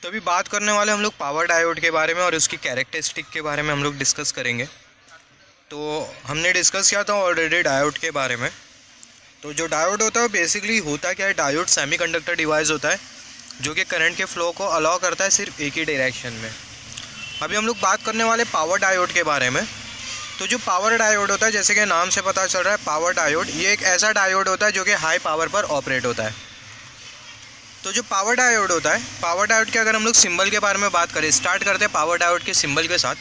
तो अभी बात करने वाले हम लोग पावर डायोड के बारे में और उसकी कैरेक्टरिस्टिक के बारे में हम लोग डिस्कस करेंगे। तो हमने डिस्कस किया था ऑलरेडी डायोड के बारे में। तो जो डायोड होता है बेसिकली होता क्या है, डायोड सेमीकंडक्टर डिवाइस होता है जो कि करंट के फ्लो को अलाउ करता है सिर्फ एक ही डायरेक्शन में। अभी हम लोग बात करने वाले पावर डायोड के बारे में। तो जो पावर डायोड होता है, जैसे कि नाम से पता चल रहा है पावर डायोड, ये एक ऐसा डायोड होता है जो कि हाई पावर पर ऑपरेट होता है। तो जो पावर डायोड होता है, पावर डायोड के अगर हम लोग सिंबल के बारे में बात करें, स्टार्ट करते हैं पावर डायोड के सिंबल के साथ।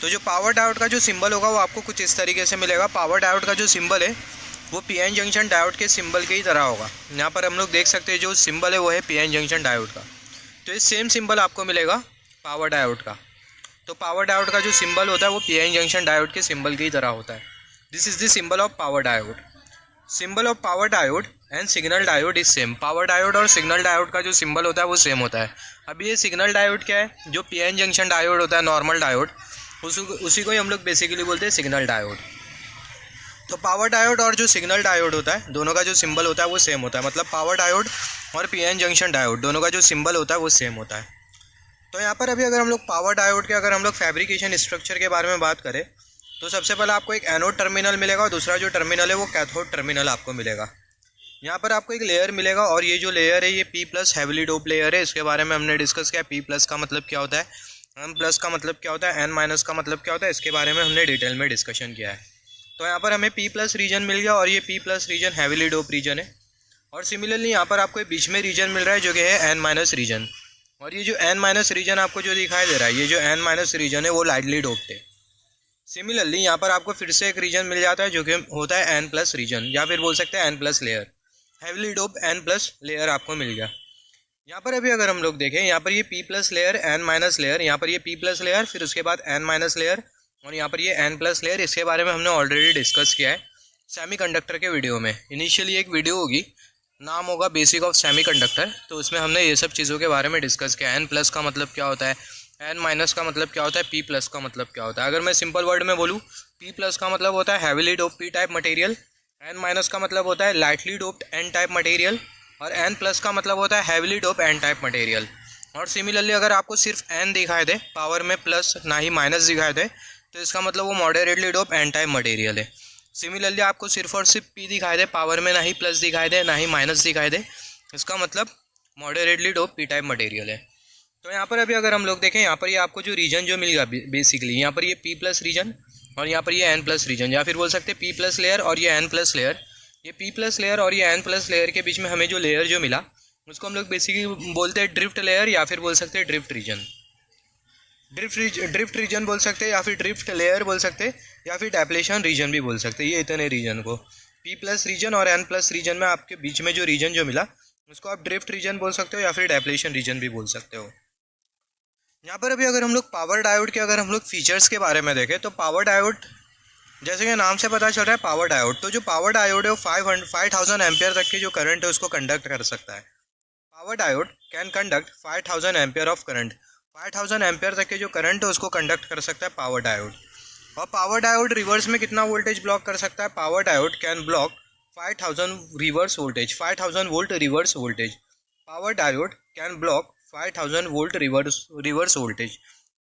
तो जो पावर डायोड का जो सिंबल होगा वो आपको कुछ इस तरीके से मिलेगा। पावर डायोड का जो सिंबल है वो पीएन जंक्शन डायोड के सिंबल के ही तरह होगा। यहाँ पर हम लोग देख सकते हैं जो सिंबल है वो है पीएन जंक्शन डायोड का। तो ये सेम सिंबल आपको मिलेगा पावर डायोड का। तो पावर डायोड का जो सिंबल होता है वो पीएन जंक्शन डायोड के सिंबल की ही तरह होता है। This is the symbol of power diode. Symbol of power diode and signal diode is same. Power diode और सिग्नल डायोड का जो सिंबल होता है वो सेम होता है। अब ये सिग्नल डायोड क्या है, जो पीएन जंक्शन डायोड होता है, नॉर्मल डायोड, उसी को ही हम लोग बेसिकली बोलते हैं सिग्नल डायोड। तो पावर डायोड और जो सिग्नल डायोड होता है दोनों का जो सिंबल होता है वो सेम होता है। मतलब पावर डायोड और पीएन जंक्शन डायोड दोनों का जो सिंबल होता है वो सेम होता है। तो यहाँ पर अभी अगर हम लोग पावर डायोड के अगर हम लोग फैब्रिकेशन स्ट्रक्चर के बारे में बात करें तो सबसे पहले आपको एक एनोड टर्मिनल मिलेगा और दूसरा जो टर्मिनल है वो कैथोड टर्मिनल आपको मिलेगा। यहाँ पर आपको एक लेयर मिलेगा और ये जो लेयर है ये P plus heavily dope layer है। इसके बारे में हमने डिस्कस किया। P प्लस का मतलब क्या होता है, M प्लस का मतलब क्या होता है, N माइनस का मतलब क्या होता है, इसके बारे में हमने डिटेल में डिस्कशन किया है। तो यहाँ पर हमें P प्लस रीजन मिल गया और ये P plus region heavily dope region है। और सिमिलरली यहाँ पर आपको बीच में रीजन मिल रहा है जो कि है N माइनस रीजन। और ये जो N माइनस रीजन आपको जो दिखाई दे रहा है, ये जो N माइनस रीजन है वो लाइटली डोप्ड है। सिमिलरली यहाँ पर आपको फिर से एक रीजन मिल जाता है जो कि होता है N प्लस रीजन, या फिर बोल सकते हैं N plus layer. Heavily dope N plus layer आपको मिल गया। यहाँ पर अभी अगर हम लोग देखें, यहाँ पर ये P plus layer, N minus layer, यहाँ पर ये P प्लस लेयर, फिर उसके बाद N माइनस लेयर और यहाँ पर ये N प्लस लेयर। इसके बारे में हमने ऑलरेडी डिस्कस किया है सेमीकंडक्टर के वीडियो में। इनिशियली एक वीडियो होगी, नाम होगा बेसिक ऑफ सेमीकंडक्टर, तो उसमें हमने ये सब चीज़ों के बारे में डिस्कस किया। N प्लस का मतलब क्या होता है, N माइनस का मतलब क्या होता है, P प्लस का मतलब क्या होता है। अगर मैं सिंपल वर्ड में बोलूँ, P प्लस का मतलब होता है heavily dope P type material, N minus का मतलब होता है lightly doped N type material और N प्लस का मतलब होता है heavily dope N type material. और सिमिलरली अगर आपको सिर्फ N दिखाई दे, पावर में प्लस ना ही माइनस दिखाई दे, तो इसका मतलब वो moderately dope N type material है। सिमिलरली आपको सिर्फ और सिर्फ P दिखाई दे, पावर में ना ही प्लस दिखाई दे ना ही माइनस दिखाई दे, इसका मतलब moderately dope P type material है। तो यहाँ पर अभी अगर हम लोग देखें, यहाँ पर ये आपको जो रीजन जो मिल गया बेसिकली, यहाँ पर ये P प्लस रीजन और यहाँ पर ये N प्लस रीजन, या फिर बोल सकते हैं P प्लस लेयर और ये N प्लस लेयर। ये P प्लस लेयर और ये N प्लस लेयर के बीच में हमें जो लेयर जो मिला उसको हम लोग बेसिकली बोलते हैं ड्रिफ्ट लेयर, या फिर बोल सकते हैं ड्रिफ्ट रीजन। ड्रिफ्ट रीजन बोल सकते हैं, या फिर ड्रिफ्ट लेयर बोल सकते हैं, या फिर डेप्लेशन रीजन भी बोल सकते हैं। ये इतने रीजन को P प्लस रीजन और N प्लस रीजन में आपके बीच में जो रीजन जो मिला उसको आप ड्रिफ्ट रीजन बोल सकते हो या फिर डेप्लेशन रीजन भी बोल सकते हो। यहाँ पर अभी अगर हम लोग पावर डायोड के अगर हम लोग फीचर्स के बारे में देखें तो पावर डायोड, जैसे कि नाम से पता चल रहा है पावर डायोड, तो जो पावर डायोड है वो 5000 एम्पियर तक के जो करंट है उसको कंडक्ट कर सकता है। Power diode can conduct 5000 ampere of current. 5000 ampere तक के जो करंट है उसको कंडक्ट कर सकता है पावर डायोड। और पावर डायोड रिवर्स में कितना वोल्टेज ब्लॉक कर सकता है, power diode can block 5000 reverse voltage, 5000 volt reverse voltage. Power diode can block 5000 volt reverse voltage.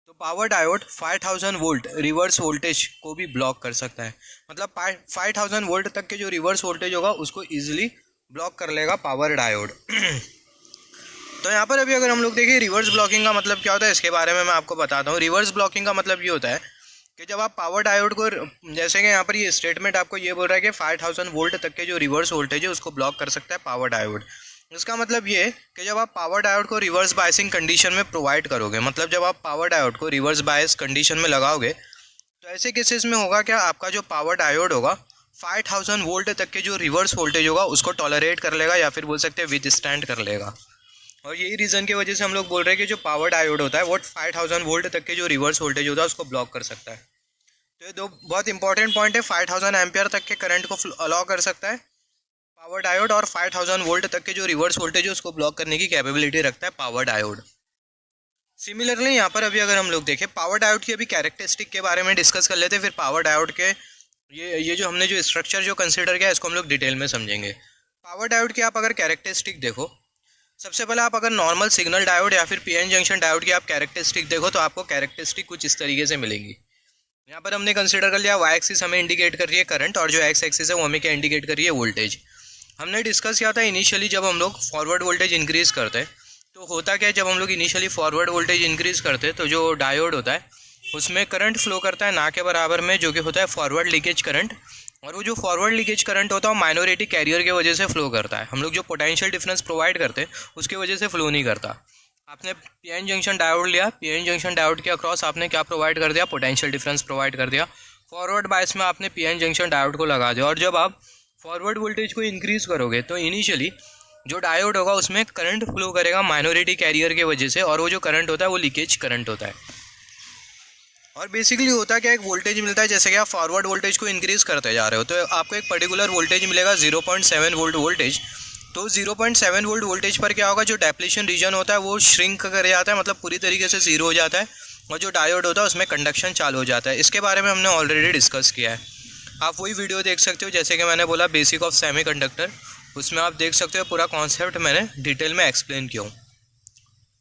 तो power diode 5000 volt reverse voltage को भी ब्लॉक कर सकता है। मतलब 5000 वोल्ट तक के जो रिवर्स वोल्टेज होगा उसको ईजिली ब्लॉक कर लेगा पावर डायोड। तो यहाँ पर अभी अगर हम लोग देखें रिवर्स ब्लॉकिंग का मतलब क्या होता है, इसके बारे में मैं आपको बताता हूँ। रिवर्स ब्लॉकिंग का मतलब ये होता है कि जब आप पावर डायोड को, जैसे कि यहाँ पर ये स्टेटमेंट आपको ये बोल रहा है कि 5000 वोल्ट तक के जो रिवर्स वोल्टेज है उसको ब्लॉक कर सकता है पावर डायोड। इसका मतलब ये कि जब आप पावर डायोड को रिवर्स बायसिंग कंडीशन में प्रोवाइड करोगे, मतलब जब आप पावर डायोड को रिवर्स बायस कंडीशन में लगाओगे, तो ऐसे केसेस में होगा क्या, आपका जो पावर डायोड होगा 5000 वोल्ट तक के जो रिवर्स वोल्टेज होगा उसको टॉलरेट कर लेगा, या फिर बोल सकते हैं विद स्टैंड कर लेगा। और यही रीज़न की वजह से हम लोग बोल रहे हैं कि जो पावर डायोड होता है वो 5000 वोल्ट तक के जो रिवर्स वोल्टेज होता है उसको ब्लॉक कर सकता है। तो ये दो बहुत इंपॉर्टेंट पॉइंट है। 5000 एम्पियर तक के करंट को अलाउ कर सकता है पावर डायोड, और 5000 वोल्ट तक के जो रिवर्स वोल्टेज है उसको ब्लॉक करने की कैपेबिलिटी रखता है पावर डायोड। सिमिलरली यहाँ पर अभी अगर हम लोग देखें पावर डायोड की अभी कैरेक्टरिस्टिक के बारे में डिस्कस कर लेते हैं, फिर पावर डायोड के ये जो हमने जो स्ट्रक्चर जो कंसिडर किया इसको हम लोग डिटेल में समझेंगे। पावर डायोड की आप अगर कैरेक्टरिस्टिक देखो सबसे पहले आप अगर नॉर्मल सिग्नल डायोड या फिर पीएन जंक्शन डायोड की आप कैरेक्टरिस्टिक देखो तो आपको कैरेक्टरिस्टिक कुछ इस तरीके से मिलेंगी। यहाँ पर हमने कंसिडर कर लिया वाई एक्सिस हमें इंडिकेट कर रही है करंट, और जो एक्स एक्सिस है वो हमें क्या इंडिकेट कर रही है, वोल्टेज। हमने डिस्कस किया था इनिशियली जब हम लोग फॉरवर्ड वोल्टेज इंक्रीज़ करते हैं तो होता क्या है, जब हम लोग इनिशियली फॉरवर्ड वोल्टेज इंक्रीज़ करते हैं तो जो डायोड होता है उसमें करंट फ्लो करता है ना के बराबर में, जो कि होता है फॉरवर्ड लीकेज करंट। और वो जो फॉरवर्ड लीकेज करंट होता है वो माइनॉरिटी कैरियर की वजह से फ्लो करता है। हम लोग जो पोटेंशियल डिफरेंस प्रोवाइड करते हैं उसकी वजह से फ्लो नहीं करता। आपने पीएन जंक्शन डायोड लिया, पीएन जंक्शन डायोड के अक्रॉस आपने क्या प्रोवाइड कर दिया, पोटेंशियल डिफरेंस प्रोवाइड कर दिया। फॉरवर्ड बायस में आपने पीएन जंक्शन डायोड को लगा दिया, और जब आप फॉरवर्ड वोल्टेज को इंक्रीज़ करोगे तो इनिशियली जो डायोड होगा उसमें करंट फ्लो करेगा माइनॉरिटी कैरियर की वजह से, और वो जो करंट होता है वो लीकेज करंट होता है। और बेसिकली होता क्या, एक वोल्टेज मिलता है, जैसे कि आप फॉरवर्ड वोल्टेज को इंक्रीज़ करते जा रहे हो तो आपको एक पर्टिकुलर वोल्टेज मिलेगा 0.7 वोल्ट वोल्टेज। तो 0.7 वोल्ट वोल्टेज पर क्या होगा, जो डेप्लीशन रीजन होता है वो श्रिंक कर जाता है, मतलब पूरी तरीके से ज़ीरो हो जाता है, और जो डायोड होता है उसमें कंडक्शन चालू हो जाता है। इसके बारे में हमने ऑलरेडी डिस्कस किया है, आप वही वीडियो देख सकते हो, जैसे कि मैंने बोला बेसिक ऑफ सेमीकंडक्टर, उसमें आप देख सकते हो पूरा कॉन्सेप्ट मैंने डिटेल में एक्सप्लेन किया हूँ।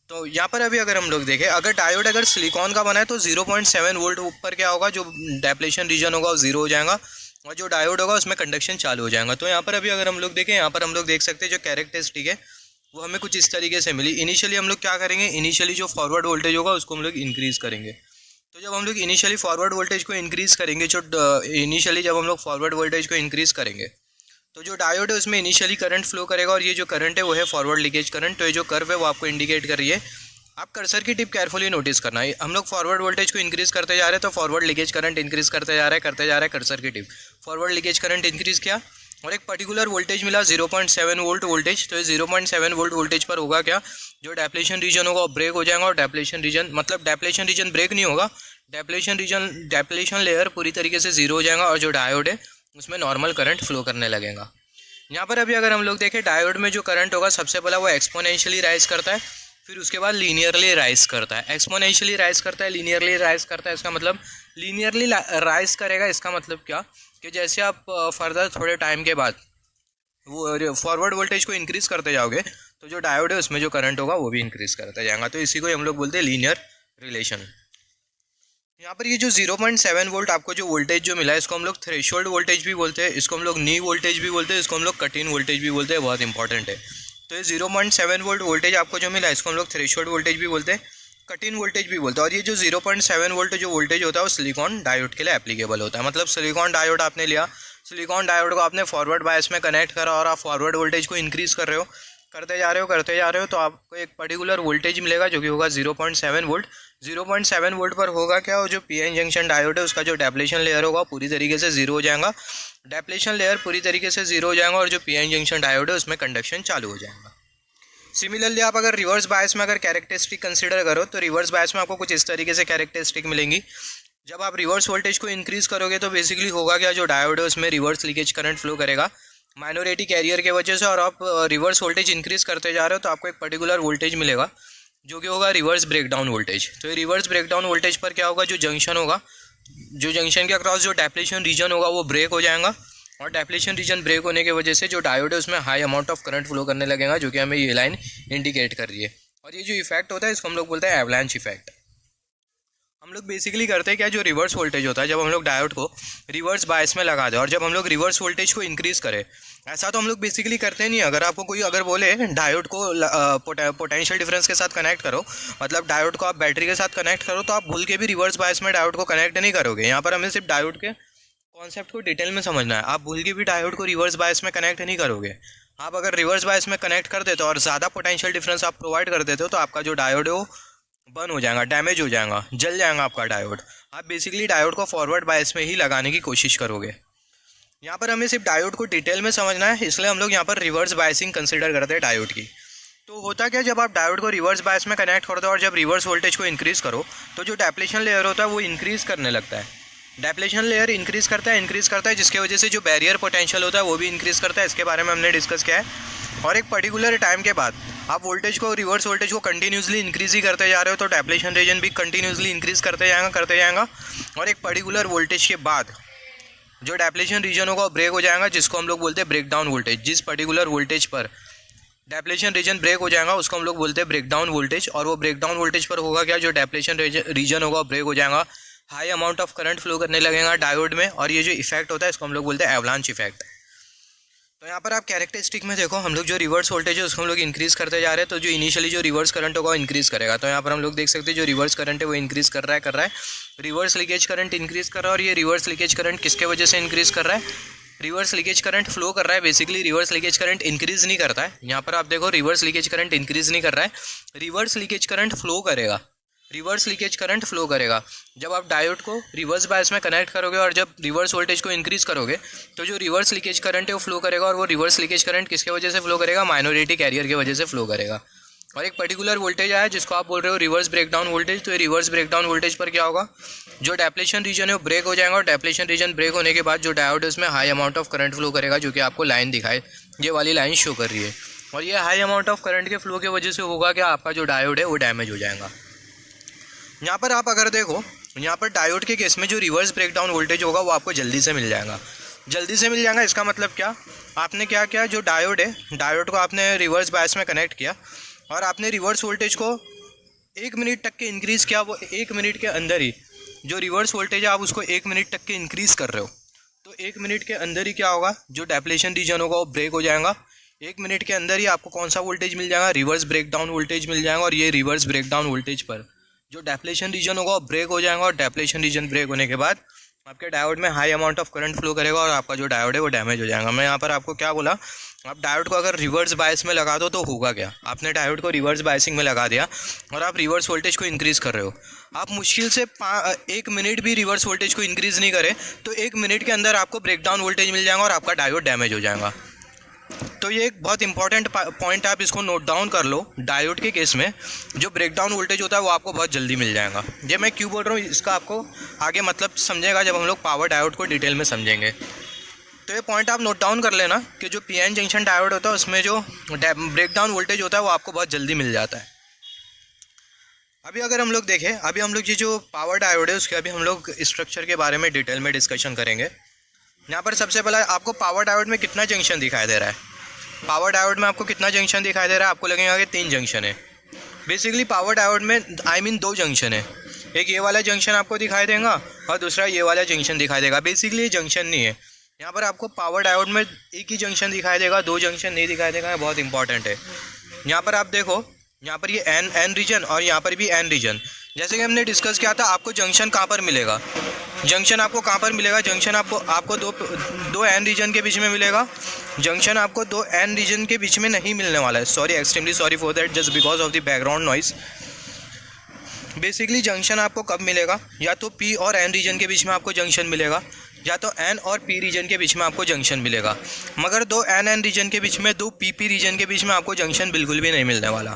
तो यहाँ पर अभी अगर हम लोग देखें, अगर डायोड अगर सिलिकॉन का बना है तो 0.7 वोल्ट ऊपर क्या होगा, जो डेप्लीशन रीजन होगा वो ज़ीरो हो जाएगा, और जो डायोड होगा उसमें कंडक्शन चालू हो जाएगा। तो यहाँ पर अभी अगर हम लोग देखें, यहाँ पर हम लोग देख सकते हैं जो कैरेक्टरिस्टिक है वो हमें कुछ इस तरीके से मिली। इनिशियली हम लोग क्या करेंगे, इनिशियली जो फॉरवर्ड वोल्टेज होगा उसको हम लोग इंक्रीज़ करेंगे। तो जब हम लोग इनिशियली फॉरवर्ड वोल्टेज को इंक्रीज़ करेंगे, जब हम लोग फॉरवर्ड वोल्टेज को इंक्रीज़ करेंगे तो जो डायोड है उसमें इनिशियली करंट फ्लो करेगा, और ये जो करंट है वो है फॉरवर्ड लीकेज करंट। तो ये जो कर्व है वो आपको इंडिकेट कर रही है। आप कर्सर की टिप केयरफुली नोटिस करना है, हम लोग फॉरवर्ड वोल्टेज को इंक्रीज़ करते जा रहे हैं तो फॉरवर्ड लीकेज करंट इंक्रीज़ करते जा रहा है कर्सर की tip. Forward leakage current increase किया और एक पर्टिकुलर वोल्टेज मिला 0.7 वोल्ट वोल्टेज। तो ये 0.7 वोल्ट वोल्टेज पर होगा क्या, जो डेप्लीशन रीजन होगा वो ब्रेक हो जाएगा, और डेप्लीशन रीजन ब्रेक नहीं होगा, डेप्लीशन लेयर पूरी तरीके से ज़ीरो हो जाएगा, और जो डायोड है उसमें नॉर्मल करंट फ्लो करने लगेगा। यहाँ पर अभी अगर हम लोग देखें, डायोड में जो करंट होगा सबसे पहला वो एक्सपोनेंशियली राइज करता है, फिर उसके बाद लीनियरली राइज करता है। एक्सपोनेंशियली राइज करता है, लीनियरली राइज करता है। इसका मतलब लीनियरली राइज करेगा, इसका मतलब क्या कि जैसे आप फर्दर थोड़े टाइम के बाद वो फॉरवर्ड वोल्टेज को इंक्रीज़ करते जाओगे तो जो डायोड है उसमें जो करंट होगा वो भी इंक्रीज़ करता जाएगा। तो इसी को हम लोग बोलते हैं लीनियर रिलेशन। यहाँ पर ये जो 0.7 वोल्ट आपको जो वोल्टेज जो मिला है इसको हम लोग थ्रेशोल्ड वोल्टेज भी बोलते हैं, इसको हम लोग नी वोल्टेज भी बोलते हैं, इसको हम लोग कट इन वोल्टेज भी बोलते हैं, बहुत इंपॉर्टेंट है। तो ये 0.7 वोल्ट वोल्टेज आपको जो मिला है इसको हम लोग थ्रेशोल्ड वोल्टेज भी बोलते हैं, कट इन वोल्टेज भी बोलते हैं। और ये जो 0.7 वोल्ट जो वोल्टेज होता है वो सिलिकॉन डायोड के लिए एप्लीकेबल होता है। मतलब सिलिकॉन डायोड आपने लिया, सिलिकॉन डायोड को आपने फॉरवर्ड बायस में कनेक्ट करा और आप फॉरवर्ड वोल्टेज को इंक्रीज़ कर रहे हो, करते जा रहे हो तो आपको एक पर्टिकुलर वोल्टेज मिलेगा जो कि होगा 0.7 वोल्ट। 0.7 वोल्ट पर होगा क्या, वो जो पीएन जंक्शन डायोड है उसका जो डेप्लीशन लेयर होगा पूरी तरीके से ज़ीरो हो जाएगा, डेप्लीशन लेयर पूरी तरीके से ज़ीरो हो जाएगा, और जो पीएन जंक्शन डायोड है उसमें कंडक्शन चालू हो जाएगा। सिमिलरली आप अगर रिवर्स बायस में अगर कैरेक्टरिस्टिक कंसीडर करो तो रिवर्स बायस में आपको कुछ इस तरीके से कैरेक्टरिस्टिक मिलेंगी। जब आप रिवर्स वोल्टेज को इंक्रीज़ करोगे तो बेसिकली होगा क्या, जो डायोड है उसमें रिवर्स लीकेज करंट फ्लो करेगा माइनॉरिटी कैरियर के वजह से, और आप रिवर्स वोल्टेज इंक्रीज़ करते जा रहे हो तो आपको एक पर्टिकुलर वोल्टेज मिलेगा जो कि होगा रिवर्स ब्रेकडाउन वोल्टेज। तो ये रिवर्स ब्रेकडाउन वोल्टेज पर क्या होगा, जो जंक्शन होगा, जो जंक्शन के अक्रॉस जो डेप्लीशन रीजन होगा वो ब्रेक हो जाएगा, और डेप्लीशन रीजन ब्रेक होने की वजह से जो डायोड है उसमें high amount of current flow करने लगेगा, जो कि हमें ये लाइन इंडिकेट कर रही है। और ये जो इफेक्ट होता है इसको हम लोग बोलते हैं एवलांच इफेक्ट। हम लोग बेसिकली करते हैं क्या, जो रिवर्स वोल्टेज होता है जब हम लोग डायोड को रिवर्स बायस में लगा दें और जब हम लोग रिवर्स वोल्टेज को इंक्रीज़ करें, ऐसा तो हम लोग बेसिकली करते नहीं। अगर आपको कोई अगर बोले डायोड को पोटेंशियल डिफरेंस के साथ कनेक्ट करो, मतलब डायोड को आप बैटरी के साथ कनेक्ट करो, तो आप भूल के भी रिवर्स बायस में डायोड को कनेक्ट नहीं करोगे। यहाँ पर हमें सिर्फ डायोड के कॉन्सेप्ट को डिटेल में समझना है। आप भूल के भी डायोड को रिवर्स बायस में कनेक्ट नहीं करोगे। आप अगर रिवर्स बायस में कनेक्ट कर देते हो और ज़्यादा पोटेंशियल डिफरेंस आप प्रोवाइड कर देते हो तो आपका जो डायोड है वो बर्न हो जाएगा, डैमेज हो जाएगा, जल जाएगा आपका डायोड। आप बेसिकली डायोड को फॉरवर्ड बायस में ही लगाने की कोशिश करोगे। यहाँ पर हमें सिर्फ डायोड को डिटेल में समझना है, इसलिए हम लोग यहाँ पर रिवर्स बायसिंग कंसिडर करते हैं डायोड की। तो होता क्या, जब आप डायोड को रिवर्स बायस में कनेक्ट करते हो और जब रिवर्स वोल्टेज को इंक्रीज़ करो तो जो डेप्लीशन लेयर होता है वो इंक्रीज़ करने लगता है। डेप्लीशन लेयर इंक्रीज़ करता है जिसकी वजह से जो बैरियर पोटेंशियल होता है वो भी इंक्रीज़ करता है। इसके बारे में हमने डिस्कस किया है। और एक पर्टिकुलर टाइम के बाद आप वोल्टेज को रिवर्स वोल्टेज को कंटिन्यूसली इंक्रीज़ ही करते जा रहे हो तो डेप्लीशन रीजन भी कंटिन्यूसली इंक्रीज़ करते जाएगा और एक पर्टिकुलर वोल्टेज के बाद जो डेप्लीशन रीजन होगा वो ब्रेक हो जाएगा, जिसको हम लोग बोलते हैं ब्रेकडाउन वोल्टेज। जिस पर्टिकुलर वोल्टेज पर डेप्लेशन रीजन ब्रेक हो जाएगा, उसको हम लोग बोलते हैं ब्रेक डाउन वोल्टेज। और वो ब्रेक डाउन वोल्टेज पर होगा क्या, जो डेप्लेशन रीजन होगा ब्रेक हो जाएगा, high amount of current flow करने लगेगा डायोड में, और ये जो इफेक्ट होता है इसको हम लोग बोलते हैं एवलांच इफेक्ट। तो यहाँ पर आप कैरेक्टरिस्टिक में देखो, हम लोग जो रिवर्स वोल्टेज है उसको हम लोग इंक्रीज़ करते जा रहे हैं, तो जो इनिशियली जो रिवर्स करंट होगा वो इंक्रीज़ करेगा। तो यहाँ पर हम लोग देख सकते हैं जो रिवर्स करंट है वो इंक्रीज़ कर रहा है, रिवर्स लीकेज करंट इंक्रीज़ कर रहा है। और ये रिवर्स लीकेज करंट किसके वजह से इंक्रीज़ कर रहा है, रिवर्स लीकेज करंट फ्लो कर रहा है। Basically reverse leakage current increase नहीं करता है, यहाँ पर आप देखो रिवर्स लीकेज करंट इंक्रीज़ नहीं कर रहा है, रिवर्स लीकेज करंट फ्लो करेगा, रिवर्स लीकेज करंट फ्लो करेगा। जब आप डायोड को रिवर्स बायस में कनेक्ट करोगे और जब रिवर्स वोल्टेज को इंक्रीज़ करोगे तो जो रिवर्स लीकेज करंट है वो फ्लो करेगा, और वो रिवर्स लीकेज करंट किसके वजह से फ्लो करेगा, माइनॉरिटी कैरियर की वजह से फ्लो करेगा। और एक पर्टिकुलर वोल्टेज आया जिसको आप बोल रहे हो रिवर्स ब्रेकडाउन वोल्टेज। तो ये रिवर्स ब्रेकडाउन वोल्टेज पर क्या होगा, जो डेप्लेशन रीजन है वो ब्रेक हो जाएगा, और डेप्लेशन रीजन ब्रेक होने के बाद जो डायोड है उसमें high amount of current flow करेगा, जो कि आपको लाइन दिखाए, ये वाली लाइन शो कर रही है। और ये हाई अमाउंट ऑफ करंट के फ्लो की वजह से होगा क्या, आपका जो डायोड है वो डैमेज हो जाएगा। यहाँ पर आप अगर देखो, यहाँ पर डायोड के केस में जो रिवर्स ब्रेकडाउन वोल्टेज होगा वो आपको जल्दी से मिल जाएगा, जल्दी से मिल जाएगा। इसका मतलब क्या, आपने क्या किया, जो डायोड है डायोड को आपने रिवर्स बायस में कनेक्ट किया और आपने रिवर्स वोल्टेज को 1 मिनट तक के इंक्रीज़ किया। वो 1 मिनट के अंदर ही जो रिवर्स वोल्टेज है आप उसको 1 मिनट तक के इंक्रीज़ कर रहे हो, तो 1 मिनट के अंदर ही क्या होगा, जो डेप्लेशन रीजन होगा वो ब्रेक हो जाएगा। 1 मिनट के अंदर ही आपको कौन सा वोल्टेज मिल जाएगा, रिवर्स ब्रेकडाउन वोल्टेज मिल जाएगा। और ये रिवर्स ब्रेकडाउन वोल्टेज पर जो डेप्लेशन रीजन होगा वो ब्रेक हो जाएगा, और डेप्लेशन रीजन ब्रेक होने के बाद आपके डायोड में high amount of current flow करेगा और आपका जो डायोड है वो डैमेज हो जाएगा। मैं यहाँ पर आपको क्या बोला, आप डायोड को अगर रिवर्स बायस में लगा दो तो होगा क्या, आपने डायोड को रिवर्स बायसिंग में लगा दिया और आप रिवर्स वोल्टेज को इंक्रीज़ कर रहे हो। आप मुश्किल से 1 मिनट भी रिवर्स वोल्टेज को इंक्रीज़ नहीं करें तो 1 मिनट के अंदर आपको ब्रेकडाउन वोल्टेज मिल जाएगा और आपका डायोड डैमेज हो जाएगा। तो ये एक बहुत इंपॉर्टेंट पॉइंट, आप इसको नोट डाउन कर लो। डायोड के केस में जो ब्रेकडाउन वोल्टेज होता है वो आपको बहुत जल्दी मिल जाएगा। ये मैं क्यों बोल रहा हूँ इसका आपको आगे मतलब समझेगा जब हम लोग पावर डायोड को डिटेल में समझेंगे। तो ये पॉइंट आप नोट डाउन कर लेना कि जो पीएन जंक्शन डायोड होता है उसमें जो ब्रेकडाउन वोल्टेज होता है वो आपको बहुत जल्दी मिल जाता है। अभी अगर हम लोग देखें, अभी हम लोग ये जो पावर डायोड है उसके अभी हम लोग स्ट्रक्चर के बारे में डिटेल में डिस्कशन करेंगे। यहाँ पर सबसे पहले आपको पावर डायोड में कितना जंक्शन दिखाई दे रहा है, पावर डायोड में आपको कितना जंक्शन दिखाई दे रहा है, आपको लगेगा कि 3 जंक्शन है। बेसिकली पावर डायोड में 2 जंक्शन है, एक ये वाला जंक्शन आपको दिखाई देगा और दूसरा ये वाला जंक्शन दिखाई देगा। बेसिकली ये जंक्शन नहीं है, यहाँ पर आपको पावर डायोड में एक ही जंक्शन दिखाई देगा, 2 जंक्शन नहीं दिखाई देगा, बहुत इंपॉर्टेंट है। यहाँ पर आप देखो, यहाँ पर ये एन रीजन और यहाँ पर भी एन रीजन। जैसे कि हमने डिस्कस किया था, आपको जंक्शन कहाँ पर मिलेगा, जंक्शन आपको कहाँ पर मिलेगा, जंक्शन आपको दो एन रीजन के बीच में मिलेगा। जंक्शन आपको 2 एन रीजन के बीच में नहीं मिलने वाला है। Sorry, extremely sorry for that, just because of the background noise. Basically junction आपको कब मिलेगा, या तो पी और एन रीजन के बीच में आपको जंक्शन मिलेगा, या तो एन और पी रीजन के बीच में आपको जंक्शन मिलेगा। मगर 2 एन रीजन के बीच में, 2 पी रीजन के बीच में आपको जंक्शन बिल्कुल भी नहीं मिलने वाला।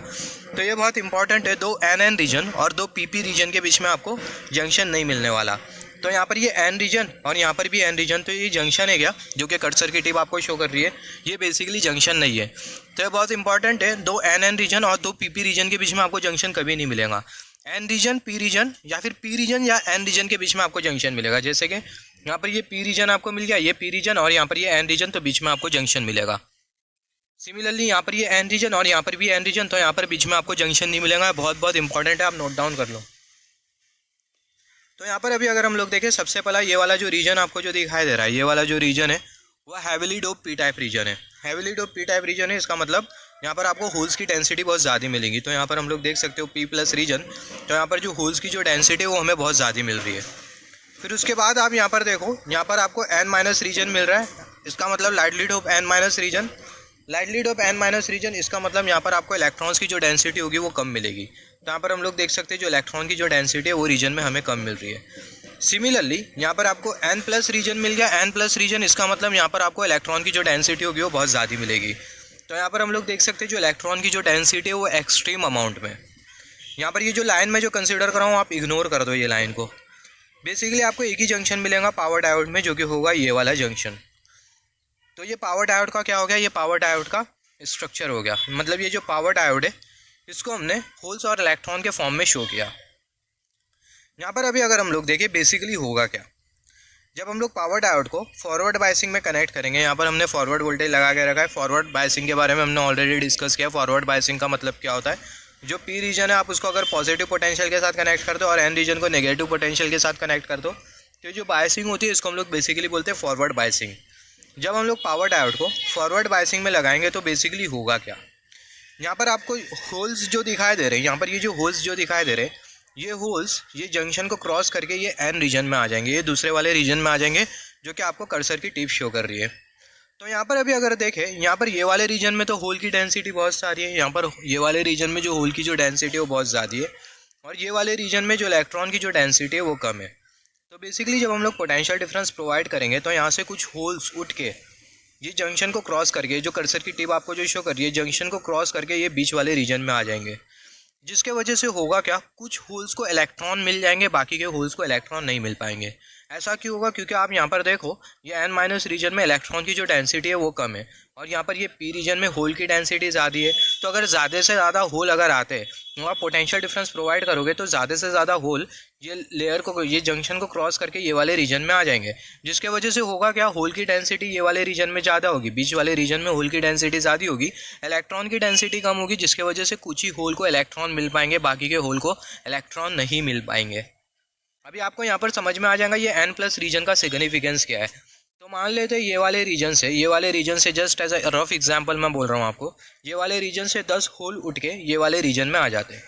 तो ये बहुत इंपॉर्टेंट है, 2 एन रीजन और 2 पी रीजन के बीच में आपको जंक्शन नहीं मिलने वाला। तो यहाँ पर ये एन रीजन और यहाँ पर भी एन रीजन, तो ये जंक्शन है क्या, जो कि कर्सर की टिप आपको शो कर रही है, ये बेसिकली जंक्शन नहीं है। तो ये बहुत इंपॉर्टेंट है, 2 एन रीजन और 2 पी रीजन के बीच में आपको जंक्शन कभी नहीं मिलेगा। एन रीजन, पी रीजन, या फिर पी रीजन या एन रीजन के बीच में आपको जंक्शन मिलेगा। जैसे कि यहाँ पर ये पी रीजन आपको मिल गया, ये पी रीजन, और यहाँ पर ये एन रीजन, तो बीच में आपको जंक्शन मिलेगा। सिमिलरली यहाँ पर ये एन रीजन और यहाँ पर भी एन रीजन, तो यहाँ पर बीच में आपको जंक्शन नहीं मिलेगा। बहुत इंपॉर्टेंट है, आप नोट डाउन कर लो। तो यहाँ पर अभी अगर हम लोग देखें, सबसे पहला ये वाला जो रीजन आपको जो दिखाई दे रहा है, ये वाला जो रीजन है वह heavily dope P type region है। Heavily dope P type region है, इसका मतलब यहाँ पर आपको होल्स की डेंसिटी बहुत ज़्यादा मिलेगी। तो यहाँ पर हम लोग देख सकते हो P+ रीजन, तो यहाँ पर जो होल्स की जो डेंसिटी है वो हमें बहुत ज़्यादा मिल रही है। फिर उसके बाद आप यहाँ पर देखो, यहाँ पर आपको N- रीजन मिल रहा है, इसका मतलब lightly dope N- region. Lightly dope N- region, इसका मतलब यहाँ पर आपको इलेक्ट्रॉन्स की जो डेंसिटी होगी वो कम मिलेगी। तो यहाँ पर हम लोग देख सकते हैं जो इलेक्ट्रॉन की जो डेंसिटी है वो रीजन में हमें कम मिल रही है। सिमिलरली यहाँ पर आपको N+ रीजन मिल गया। N+ रीजन, इसका मतलब यहाँ पर आपको इलेक्ट्रॉन की जो डेंसिटी होगी वो बहुत ज़्यादा मिलेगी। तो यहाँ पर हम लोग देख सकते हैं जो इलेक्ट्रॉन की जो डेंसिटी है वो एक्सट्रीम अमाउंट में। यहाँ पर ये जो लाइन मैं जो कंसिडर कर रहा हूँ आप इग्नोर कर दो ये लाइन को। बेसिकली आपको एक ही जंक्शन मिलेगा पावर डायोड में, जो कि होगा ये वाला जंक्शन। तो ये पावर डायोड का क्या हो गया, ये पावर डायोड का स्ट्रक्चर हो गया। मतलब ये जो पावर डायोड है इसको हमने होल्स और इलेक्ट्रॉन के फॉर्म में शो किया। यहाँ पर अभी अगर हम लोग देखें बेसिकली होगा क्या, जब हम लोग पावर डायोड को फॉरवर्ड बायसिंग में कनेक्ट करेंगे, यहाँ पर हमने फॉरवर्ड वोल्टेज लगा के रखा है। फॉरवर्ड बायसिंग के बारे में हमने ऑलरेडी डिस्कस किया। फॉरवर्ड बायसिंग का मतलब क्या होता है, जो पी रीजन है आप उसको अगर पॉजिटिव पोटेंशियल के साथ कनेक्ट कर दो और एन रीजन को नेगेटिव पोटेंशियल के साथ कनेक्ट कर दो, तो जो बायसिंग होती है इसको हम लोग बेसिकली बोलते हैं फॉरवर्ड बायसिंग। जब हम लोग पावर डायोड को फॉरवर्ड बायसिंग में लगाएंगे तो बेसिकली होगा क्या, यहाँ पर आपको होल्स जो दिखाई दे रहे हैं, यहाँ पर ये जो होल्स जो दिखाई दे रहे हैं, ये होल्स ये जंक्शन को क्रॉस करके ये एन रीजन में आ जाएंगे, ये दूसरे वाले रीजन में आ जाएंगे जो कि आपको कर्सर की टिप शो कर रही है। तो यहाँ पर अभी अगर देखें, यहाँ पर ये वाले रीजन में तो होल की डेंसिटी बहुत सारी है, यहाँ पर ये वाले रीजन में जो होल की जो डेंसिटी है वो बहुत ज़्यादा है, और ये वाले रीजन में जो इलेक्ट्रॉन की जो डेंसिटी है वो कम है। तो बेसिकली जब हम लोग पोटेंशियल डिफरेंस प्रोवाइड करेंगे तो यहाँ से कुछ होल्स उठ के ये जंक्शन को क्रॉस करके, जो कर्सर की टिप आपको जो शो कर रही है, जंक्शन को क्रॉस करके ये बीच वाले रीजन में आ जाएंगे, जिसके वजह से होगा क्या, कुछ होल्स को इलेक्ट्रॉन मिल जाएंगे, बाकी के होल्स को इलेक्ट्रॉन नहीं मिल पाएंगे। ऐसा क्यों होगा, क्योंकि आप यहाँ पर देखो ये एन माइनस रीजन में इलेक्ट्रॉन की जो डेंसिटी है वो कम है, और यहाँ पर ये पी रीजन में होल की डेंसिटी ज़्यादा है। तो अगर ज़्यादा से ज़्यादा होल अगर आते हैं तो आप पोटेंशियल डिफरेंस प्रोवाइड करोगे तो ज़्यादा से ज़्यादा होल ये लेयर को, ये जंक्शन को क्रॉस करके ये वाले रीजन में आ जाएंगे, जिसके वजह से होगा क्या, होल की डेंसिटी ये वाले रीजन में ज़्यादा होगी, बीच वाले रीजन में होल की डेंसिटी ज़्यादा होगी, इलेक्ट्रॉन की डेंसिटी कम होगी, जिसके वजह से कुछ ही होल को इलेक्ट्रॉन मिल पाएंगे, बाकी के होल को इलेक्ट्रॉन नहीं मिल पाएंगे। अभी आपको यहाँ पर समझ में आ जाएगा ये एन प्लस रीजन का सिग्निफिकेंस क्या है। तो मान लेते हैं ये वाले रीजन से just as a rough example मैं बोल रहा हूँ आपको, ये वाले रीजन से 10 होल उठ के ये वाले रीजन में आ जाते हैं।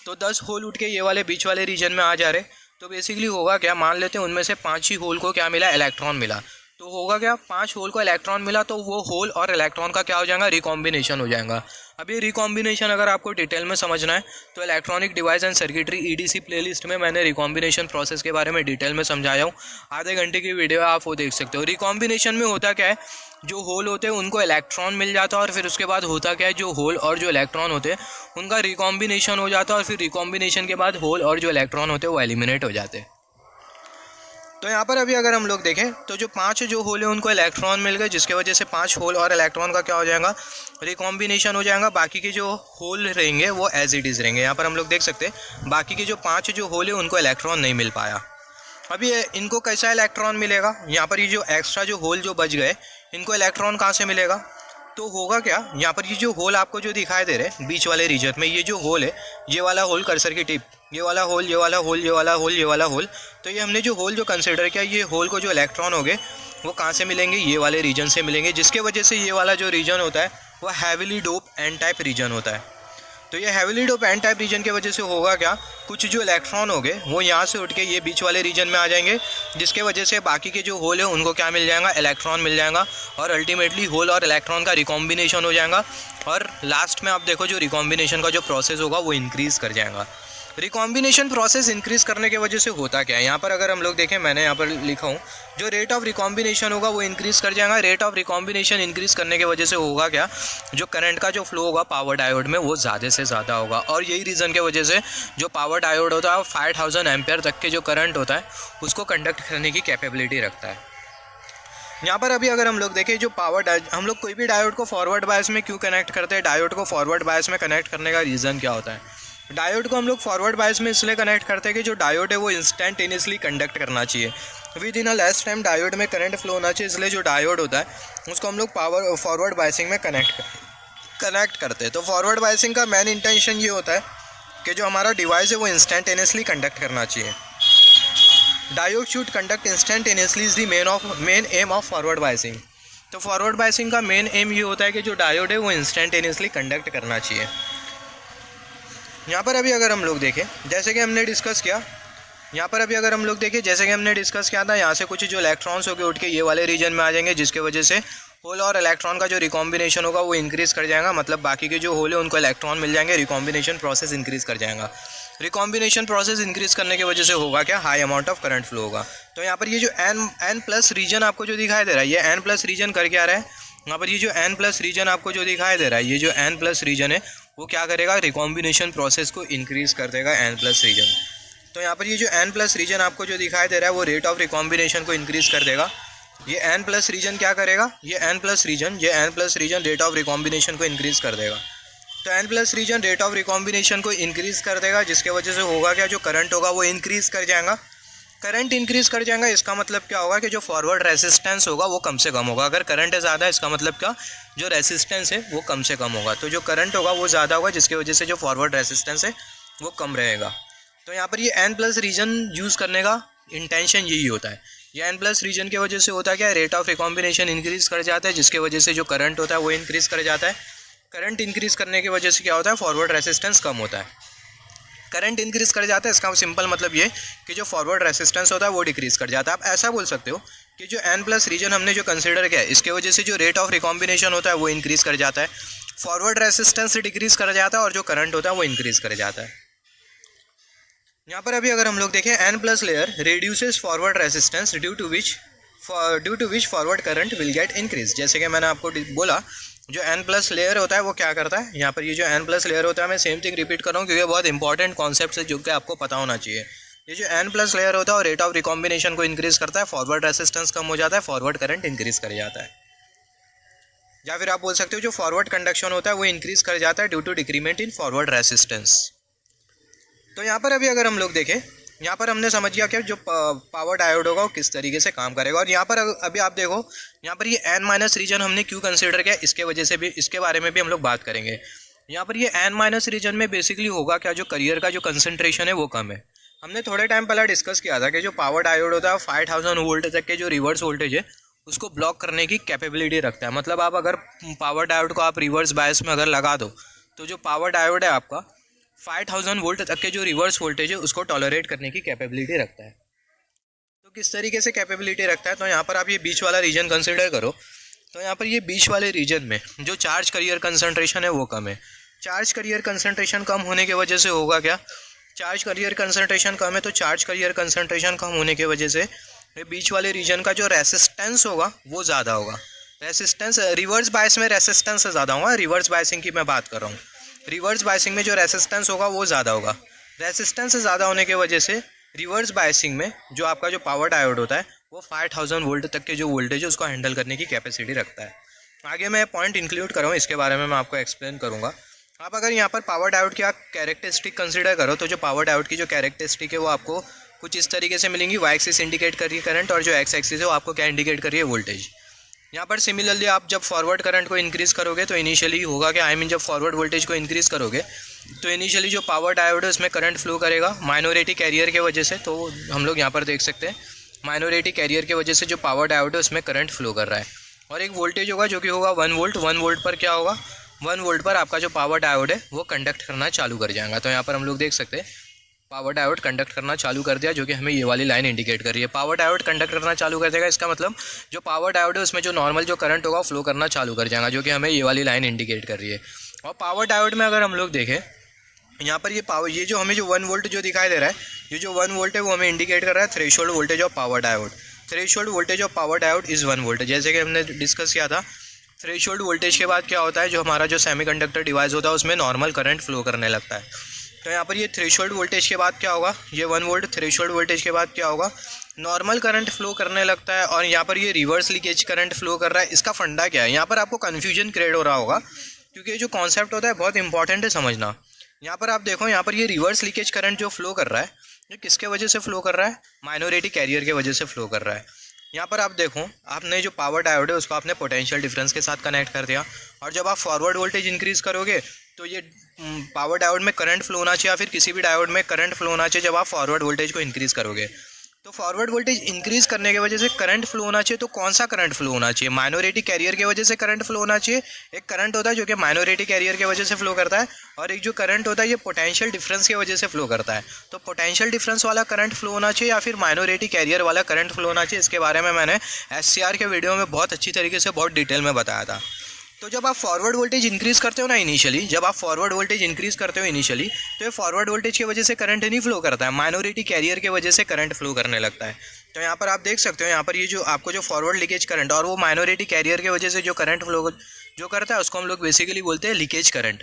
तो 10 होल उठ के ये वाले बीच वाले रीजन में आ जा रहे, तो बेसिकली होगा क्या, मान लेते हैं उनमें से 5 ही होल को क्या मिला, इलेक्ट्रॉन मिला। तो होगा क्या, 5 होल को इलेक्ट्रॉन मिला तो वो होल और इलेक्ट्रॉन का क्या हो जाएगा, रिकॉम्बिनेशन हो जाएगा। अब ये रिकॉम्बिनेशन अगर आपको डिटेल में समझना है तो electronic device and circuitry EDC playlist में मैंने रिकॉम्बिनेशन प्रोसेस के बारे में डिटेल में समझाया हूँ, आधे घंटे की वीडियो है, आप वो देख सकते हो। रिकॉम्बिनेशन में होता क्या है, जो होल होते हैं उनको इलेक्ट्रॉन मिल जाता है, और फिर उसके बाद होता क्या है, जो होल और जो इलेक्ट्रॉन होते हैं उनका रिकॉम्बिनेशन हो जाता है, और फिर रिकॉम्बिनेशन के बाद होल और जो इलेक्ट्रॉन होते हैं वो एलिमिनेट हो जाते हैं। तो यहाँ पर अभी अगर हम लोग देखें तो जो 5 जो होल है उनको इलेक्ट्रॉन मिल गए, जिसके वजह से 5 होल और इलेक्ट्रॉन का क्या हो जाएगा, रिकॉम्बिनेशन हो जाएगा। बाकी के जो होल रहेंगे वो एज इट इज़ रहेंगे। यहाँ पर हम लोग देख सकते हैं बाकी के जो 5 जो होल है उनको इलेक्ट्रॉन नहीं मिल पाया। अभी इनको कैसा इलेक्ट्रॉन मिलेगा, यहाँ पर ये जो एक्स्ट्रा जो होल जो बच गए इनको इलेक्ट्रॉन कहाँ से मिलेगा, तो होगा क्या, यहाँ पर ये जो होल आपको जो दिखाई दे रहे हैं बीच वाले रीजन में, ये जो होल है, ये वाला होल कर्सर की टिप, ये वाला होल, ये वाला होल, ये वाला होल, ये वाला होल, तो ये हमने जो होल जो कंसिडर किया, ये होल को जो इलेक्ट्रॉन हो गए वो कहाँ से मिलेंगे, ये वाले रीजन से मिलेंगे, जिसके वजह से ये वाला जो रीजन होता है वो heavily dope N type region होता है। तो ये heavily dope N type region की वजह से होगा क्या, कुछ जो इलेक्ट्रॉन हो गए वो यहाँ से उठ के ये बीच वाले रीजन में आ जाएंगे, जिसके वजह से बाकी के जो होल है उनको क्या मिल जाएगा, इलेक्ट्रॉन मिल जाएगा, और अल्टीमेटली होल और इलेक्ट्रॉन का रिकॉम्बिनेशन हो जाएगा, और लास्ट में आप देखो जो रिकॉम्बिनेशन का जो प्रोसेस होगा वो इंक्रीज़ कर जाएगा। रिकॉम्बिनेशन प्रोसेस इंक्रीज़ करने की वजह से होता क्या है, यहाँ पर अगर हम लोग देखें, मैंने यहाँ पर लिखा हूँ, जो रेट ऑफ रिकॉम्बिनेशन होगा वो इंक्रीज़ कर जाएगा। रेट ऑफ रिकॉम्बिनेशन इंक्रीज़ करने की वजह से होगा क्या, जो करंट का जो फ्लो होगा पावर डायोड में वो ज़्यादा से ज़्यादा होगा, और यही रीज़न की वजह से जो पावर डायोड होता है 5000 एम्पेयर तक के जो करंट होता है उसको कंडक्ट करने की कैपेबिलिटी रखता है। यहाँ पर अभी अगर हम लोग देखें, जो हम लोग कोई भी डायोड को फॉरवर्ड बायस में क्यों कनेक्ट करते हैं, डायोड को फॉरवर्ड बायस में कनेक्ट करने का रीज़न क्या होता है। डायोड को हम लोग फॉरवर्ड बायस में इसलिए कनेक्ट करते हैं कि जो डायोड है वो इंस्टेंटेनियसली कंडक्ट करना चाहिए, with in a less time diode में करंट फ्लो होना चाहिए, इसलिए जो डायोड होता है उसको हम लोग फॉरवर्ड बायसिंग में कनेक्ट करते हैं। तो फॉरवर्ड बायसिंग का मेन इंटेंशन ये होता है कि जो हमारा डिवाइस है वो इंस्टेंटेनियसली कंडक्ट करना चाहिए। Diode should conduct instantaneously is the main M of forward biasing. तो फॉरवर्ड बायसिंग का मेन एम ये होता है कि जो डायोड है वो इंस्टेंटेनियसली कंडक्ट करना चाहिए। यहाँ पर अभी अगर हम लोग देखें, जैसे कि हमने डिस्कस किया, था, यहाँ से कुछ जो इलेक्ट्रॉन्स होकर उठ के ये वाले रीजन में आ जाएंगे, जिसके वजह से होल और इलेक्ट्रॉन का जो रिकॉम्बिनेशन होगा वो इंक्रीज़ कर जाएगा, मतलब बाकी के जो होल है उनको इलेक्ट्रॉन मिल जाएंगे, रिकॉम्बिनेशन प्रोसेस इंक्रीज़ कर जाएगा। रिकॉम्बिनेशन प्रोसेस इंक्रीज़ करने की वजह से होगा क्या, high amount of current flow होगा। तो यहाँ पर ये जो एन प्लस रीजन आपको जो दिखाई दे रहा है, ये एन प्लस रीजन कर क्या रहा है, यहाँ पर ये जो एन प्लस रीजन आपको जो दिखाई दे रहा है, ये जो एन प्लस रीजन है वो क्या करेगा, रिकॉम्बिनेशन प्रोसेस को इंक्रीज़ कर देगा एन प्लस रीजन। तो यहाँ पर ये जो एन प्लस रीजन आपको जो दिखाई दे रहा है वो रेट ऑफ रिकॉम्बिनेशन को इंक्रीज़ कर देगा। ये एन प्लस रीजन क्या करेगा, ये N plus region rate of recombination को इंक्रीज़ कर देगा। तो N plus region rate of recombination को इंक्रीज़ कर देगा, जिसके वजह से होगा क्या, जो करंट होगा वो इंक्रीज़ कर जाएगा। करंट इंक्रीज कर जाएगा, इसका मतलब क्या होगा कि जो फॉरवर्ड रेसिस्टेंस होगा वो कम से कम होगा। अगर करंट है ज़्यादा, इसका मतलब क्या, जो रेसिस्टेंस है वो कम से कम होगा। तो जो करंट होगा वो ज़्यादा होगा, जिसकी वजह से जो फॉरवर्ड रेसिस्टेंस है वो कम रहेगा। तो यहाँ पर ये एन प्लस रीजन यूज़ करने का इंटेंशन यही होता है। ये एन प्लस रीजन की वजह से होता है क्या, रेट ऑफ रिकॉम्बिनेशन इंक्रीज़ कर जाता है, जिसकी वजह से जो करंट होता है वो इंक्रीज़ कर जाता है। करंट इंक्रीज़ करने की वजह से क्या होता है, फॉरवर्ड रेसिस्टेंस कम होता है। करंट इंक्रीज़ कर जाता है, इसका सिंपल मतलब ये कि जो फॉरवर्ड रेसिस्टेंस होता है वो डिक्रीज़ कर जाता है। आप ऐसा बोल सकते हो कि जो एन प्लस रीजन हमने जो कंसिडर किया है, इसके वजह से जो रेट ऑफ रिकॉम्बिनेशन होता है वो इंक्रीज़ कर जाता है, फॉरवर्ड रेसिस्टेंस डिक्रीज़ कर जाता है और जो करंट होता है वो इंक्रीज़ कर जाता है। यहाँ पर अभी अगर हम लोग देखें, N plus layer reduces forward resistance due to which forward current will get increase. जैसे कि मैंने आपको बोला, जो एन प्लस लेयर होता है वो क्या करता है, यहाँ पर ये जो एन प्लस लेयर होता है, मैं सेम थिंग रिपीट कर रहा हूँ क्योंकि बहुत इंपॉर्टेंट कॉन्सेप्ट है जो कि आपको पता होना चाहिए। ये जो एन प्लस लेयर होता है और रेट ऑफ रिकॉम्बिनेशन को इंक्रीज़ करता है, फॉरवर्ड रेसिस्टेंस कम हो जाता है, फॉरवर्ड करंट इंक्रीज़ कर जाता है। या फिर आप बोल सकते हो जो फॉरवर्ड कंडक्शन होता है वो इंक्रीज़ कर जाता है due to decrement in forward resistance. तो यहाँ पर अभी अगर हम लोग देखें, यहाँ पर हमने समझ गया कि जो पावर डायोड होगा वो किस तरीके से काम करेगा। और यहाँ पर अभी आप देखो, यहाँ पर ये एन माइनस रीजन हमने क्यों कंसीडर किया, इसके वजह से भी, इसके बारे में भी हम लोग बात करेंगे। यहाँ पर ये एन माइनस रीजन में बेसिकली होगा क्या, जो करियर का जो कंसंट्रेशन है वो कम है। हमने थोड़े टाइम पहले डिस्कस किया था कि जो पावर डायोड होता है 5000 वोल्ट तक के जो रिवर्स वोल्टेज है उसको ब्लॉक करने की कैपेबिलिटी रखता है। मतलब आप अगर पावर डायोड को आप रिवर्स बायस में अगर लगा दो तो जो पावर डायोड है आपका 5000 वोल्ट तक के जो रिवर्स वोल्टेज है उसको टॉलरेट करने की कैपेबिलिटी रखता है। तो किस तरीके से कैपेबिलिटी रखता है, तो यहाँ पर आप ये बीच वाला रीजन कंसिडर करो। तो यहाँ पर ये बीच वाले रीजन में जो चार्ज करियर कंसंट्रेशन है वो कम है। चार्ज करियर कंसंट्रेशन कम होने की वजह से होगा क्या, चार्ज करियर कंसंट्रेशन कम है तो चार्ज करियर कंसंट्रेशन कम होने की वजह से ये बीच वाले रीजन का जो रेसिस्टेंस होगा वो ज़्यादा होगा। रेसिस्टेंस रिवर्स बायस में रेसिस्टेंस से ज़्यादा होगा, रिवर्स बायसिंग की मैं बात कर रहा हूँ। रिवर्स बायसिंग में जो रेसिस्टेंस होगा वो ज़्यादा होगा। रेसिस्टेंस से ज़्यादा होने की वजह से रिवर्स बायसिंग में जो आपका जो पावर डायोड होता है वो 5000 वोल्ट तक के जो वोल्टेज है उसको हैंडल करने की कैपेसिटी रखता है। आगे मैं पॉइंट इंक्लूड कर रहा हूँ, इसके बारे में मैं आपको एक्सप्लेन करूँगा। आप अगर यहाँ पर पावर डायोड की आप कैरेक्टरिस्टिक कंसिडर करो तो जो पावर डायोड की जो कैरेक्टरिस्टिक है वो आपको कुछ इस तरीके से मिलेंगी। वाई एक्सिस इंडिकेट कर रही है करंट और जो एक्स एक्सिस है वो आपको क्या इंडिकेट कर रही है, वोल्टेज। यहाँ पर सिमिलरली आप जब फॉरवर्ड करंट को इंक्रीज़ करोगे तो इनिशियली होगा कि जब फॉरवर्ड वोल्टेज को इंक्रीज़ करोगे तो इनिशियली जो पावर डायोड है उसमें करंट फ्लो करेगा माइनॉरिटी कैरियर के वजह से। तो हम लोग यहाँ पर देख सकते हैं माइनॉरिटी कैरियर की वजह से जो पावर डायोड है उसमें करंट फ्लो कर रहा है और एक वोल्टेज होगा जो कि होगा 1 वोल्ट। 1 वोल्ट पर क्या होगा, 1 वोल्ट पर आपका जो पावर डायोड है वो कंडक्ट करना चालू कर जाएगा। तो यहाँ पर हम लोग देख सकते हैं पावर डायोड कंडक्ट करना चालू कर दिया, जो कि हमें ये वाली लाइन इंडिकेट कर रही है। पावर डायोड कंडक्ट करना चालू कर देगा, इसका मतलब जो पावर डायोड है उसमें जो नॉर्मल जो करंट होगा फ्लो करना चालू कर जाएगा, जो कि हमें ये वाली लाइन इंडिकेट कर रही है। और पावर डायोड में अगर हम लोग देखें, यहाँ पर ये जो हमें जो 1 वोल्ट जो दिखाई दे रहा है, ये जो 1 वोल्ट है वो हमें इंडिकेट कर रहा है threshold voltage of power diode. Threshold voltage of power diode is 1 volt. जैसे कि हमने डिस्कस किया था, थ्रेशोल्ड वोल्टेज के बाद क्या होता है, जो हमारा जो सेमीकंडक्टर डिवाइस होता है उसमें नॉर्मल करंट फ्लो करने लगता है। तो यहाँ पर ये थ्रेशोल्ड वोल्टेज के बाद क्या होगा, ये 1 वोल्ट थ्रेशोल्ड वोल्टेज के बाद क्या होगा, नॉर्मल करंट फ्लो करने लगता है। और यहाँ पर ये रिवर्स लीकेज करंट फ्लो कर रहा है। इसका फंडा क्या है, यहाँ पर आपको कन्फ्यूजन क्रिएट हो रहा होगा क्योंकि ये जो कॉन्सेप्ट होता है बहुत इंपॉर्टेंट है समझना। यहाँ पर आप देखो, यहाँ पर ये रिवर्स लीकेज करंट जो फ्लो कर रहा है ये किसके वजह से फ्लो कर रहा है, माइनॉरिटी कैरियर के वजह से फ्लो कर रहा है। यहाँ पर आप देखो, आपने जो पावर डायोड है उसको आपने पोटेंशियल डिफरेंस के साथ कनेक्ट कर दिया और जब आप फॉरवर्ड वोल्टेज इंक्रीज़ करोगे तो ये पावर डायोड में करंट फ्लो होना चाहिए या फिर किसी भी डायोड में करंट फ्लो होना चाहिए जब आप फॉरवर्ड वोल्टेज को इंक्रीज़ करोगे। तो फॉरवर्ड वोल्टेज इंक्रीज़ करने की वजह से करंट फ्लो होना चाहिए। तो कौन सा करंट फ्लो होना चाहिए, माइनॉरिटी कैरियर की वजह से करंट फ्लो होना चाहिए। एक करंट होता है जो कि माइनॉरिटी कैरियर की वजह से फ्लो करता है और एक जो करंट होता है ये पोटेंशियल डिफरेंस की वजह से फ्लो करता है। तो पोटेंशियल डिफरेंस वाला करंट फ्लो होना चाहिए या फिर माइनॉरिटी कैरियर वाला करंट फ्लो होना चाहिए। इसके बारे में मैंने SCR के वीडियो में बहुत अच्छी तरीके से बहुत डिटेल में बताया था। तो जब आप फॉरवर्ड वोल्टेज इंक्रीज़ करते हो ना इनिशियली, जब आप फॉरवर्ड वोल्टेज इंक्रीज़ करते हो इनिशियली, तो ये फॉरवर्ड वोल्टेज की वजह से करंट नहीं फ्लो करता है, माइनॉरिटी कैरियर की वजह से करंट फ्लो करने लगता है। तो यहाँ पर आप देख सकते हो, यहाँ पर ये जो आपको जो फॉरवर्ड लीकेज करंट और वो माइनॉरिटी कैरियर की वजह से जो करंट फ्लो जो करता है उसको हम लोग बेसिकली बोलते हैं लीकेज करंट।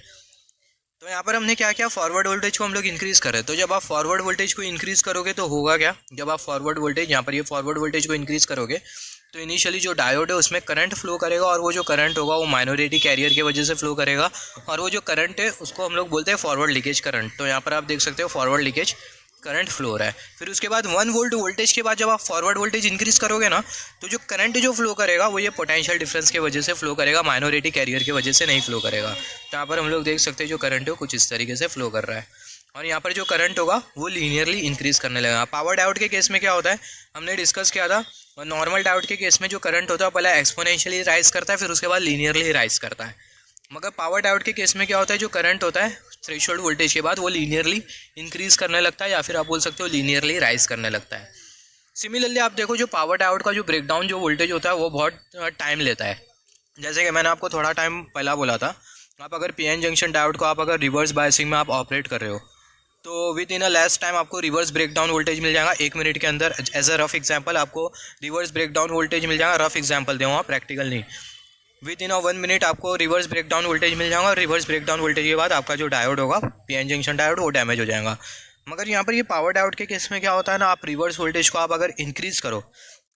तो यहाँ पर हमने क्या किया, फॉरवर्ड वोल्टेज को हम लोग इंक्रीज़ करें। तो जब आप फॉरवर्ड वोल्टेज को इंक्रीज़ करोगे तो होगा क्या, जब आप फॉरवर्ड वोल्टेज यहाँ पर ये फॉरवर्ड वोल्टेज को इंक्रीज़ करोगे तो इनिशियली जो डायोड है उसमें करंट फ्लो करेगा और वो जो करंट होगा वो माइनॉरिटी कैरियर की वजह से फ्लो करेगा और वो जो करंट है उसको हम लोग बोलते हैं फॉरवर्ड लीकेज करंट। तो यहाँ पर आप देख सकते हो फॉरवर्ड लीकेज करंट फ्लो हो रहा है। फिर उसके बाद 1 वोल्ट वोल्टेज के बाद जब आप फॉरवर्ड वोल्टेज इंक्रीज करोगे ना, तो जो करंट जो फ्लो करेगा वो ये पोटेंशियल डिफरेंस की वजह से फ्लो करेगा, माइनॉरिटी कैरियर की वजह से नहीं फ्लो करेगा। तो यहाँ पर हम लोग देख सकते हैं जो करंट है वो कुछ इस तरीके से फ्लो कर रहा है, और यहाँ पर जो करंट होगा वो लीनियरली इंक्रीज करने लगेगा। पावर डायोड के केस में क्या होता है, हमने डिस्कस किया था, नॉर्मल डायोड के केस में जो करंट होता है पहले एक्सपोनेंशियली राइज करता है, फिर उसके बाद लीनियरली राइज करता है। मगर पावर डायोड के केस में क्या होता है, जो करंट होता है थ्रेशोल्ड वोल्टेज के बाद वो लीनियरली इंक्रीज करने लगता है, या फिर आप बोल सकते हो लीनियरली राइज करने लगता है। सिमिलरली आप देखो जो पावर डायोड का जो ब्रेकडाउन जो वोल्टेज होता है वो बहुत टाइम लेता है। जैसे कि मैंने आपको थोड़ा टाइम पहला बोला था, आप अगर पीएन जंक्शन डायोड को आप अगर रिवर्स बायसिंग में आप ऑपरेट कर रहे हो तो with in a less time आपको रिवर्स ब्रेकडाउन वोल्टेज मिल जाएगा 1 मिनट के अंदर। एज अ रफ एग्जांपल आपको रिवर्स ब्रेकडाउन वोल्टेज मिल जाएगा, रफ एग्जांपल दूंगा, प्रैक्टिकल नहीं। विद इन अ 1 मिनट आपको रिवर्स ब्रेकडाउन वोल्टेज मिल जाएगा, और रिवर्स ब्रेकडाउन वोल्टेज के बाद आपका जो डायोड होगा पीएन जंक्शन डायोड वो डैमेज हो जाएगा। मगर यहाँ पर ये पावर डायोड के केस में क्या होता है ना, आप रिवर्स वोल्टेज को आप अगर इंक्रीज़ करो,